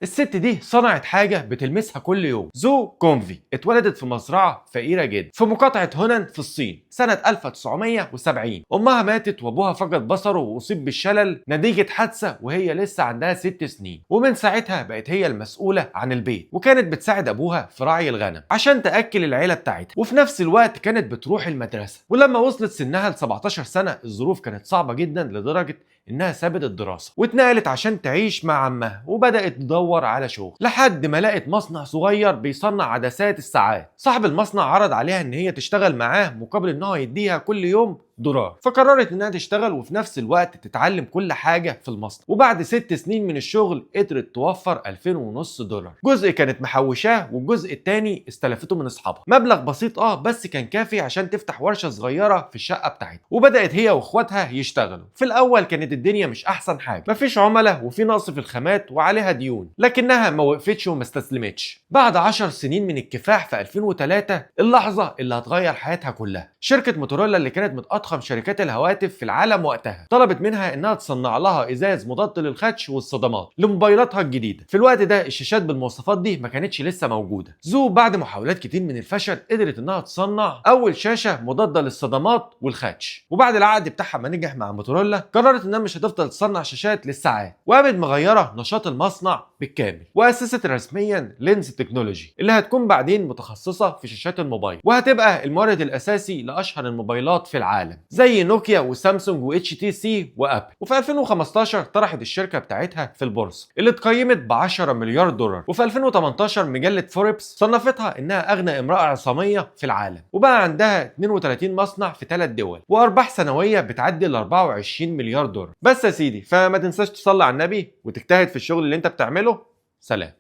الست دي صنعت حاجة بتلمسها كل يوم. زو كونفي اتولدت في مزرعة فقيرة جدا في مقاطعة هونان في الصين سنة 1970. أمها ماتت وأبوها فقد بصره وأصيب بالشلل نتيجة حادثة وهي لسه عندها 6 سنين، ومن ساعتها بقت هي المسؤولة عن البيت، وكانت بتساعد أبوها في رعي الغنم عشان تأكل العيلة بتاعتها، وفي نفس الوقت كانت بتروح المدرسة. ولما وصلت سنها ل 17 سنة الظروف كانت صعبة جدا لدرجة انها سابت الدراسه واتنقلت عشان تعيش مع عمها، وبدات تدور على شغل لحد ما لقت مصنع صغير بيصنع عدسات الساعات. صاحب المصنع عرض عليها ان هي تشتغل معاه مقابل ان هو يديها كل يوم دولار، فقررت انها تشتغل وفي نفس الوقت تتعلم كل حاجه في المصنع. وبعد 6 سنين من الشغل قدرت توفر 2500 دولار، جزء كانت محوشاه والجزء التاني استلفته من اصحابها. مبلغ بسيط بس كان كافي عشان تفتح ورشه صغيره في الشقه بتاعتها، وبدات هي واخواتها يشتغلوا. في الاول كانت الدنيا مش احسن حاجه، مفيش عملاء وفي نقص في الخامات وعليها ديون، لكنها ما وقفتش وما استسلمتش. بعد 10 سنين من الكفاح في 2003 اللحظه اللي هتغير حياتها كلها، شركه موتورولا اللي كانت من اضخم شركات الهواتف في العالم وقتها طلبت منها انها تصنع لها ازاز مضاد للخدش والصدمات لموبايلاتها الجديده. في الوقت ده الشاشات بالمواصفات دي ما كانتش لسه موجوده. زو بعد محاولات كتير من الفشل قدرت انها تصنع اول شاشه مضاده للصدمات والخدش، وبعد العقد بتاعها ما نجح مع موتورولا قررت انها مش هتفضل تصنع شاشات للساعات، وقامت مغيره نشاط المصنع بالكامل، واسست رسميا لينز تكنولوجي اللي هتكون بعدين متخصصه في شاشات الموبايل، وهتبقى المورد الاساسي لاشهر الموبايلات في العالم زي نوكيا وسامسونج واتش تي سي وابل. وفي 2015 طرحت الشركه بتاعتها في البورصه اللي اتقيمت ب 10 مليار دولار. وفي 2018 مجله فوربس صنفتها انها اغنى امراه عصاميه في العالم، وبقى عندها 32 مصنع في 3 دول وارباح سنويه بتعدي ال 24 مليار دولار. بس يا سيدي فما تنساش تصلي على النبي وتجتهد في الشغل اللي انت بتعمله. سلام.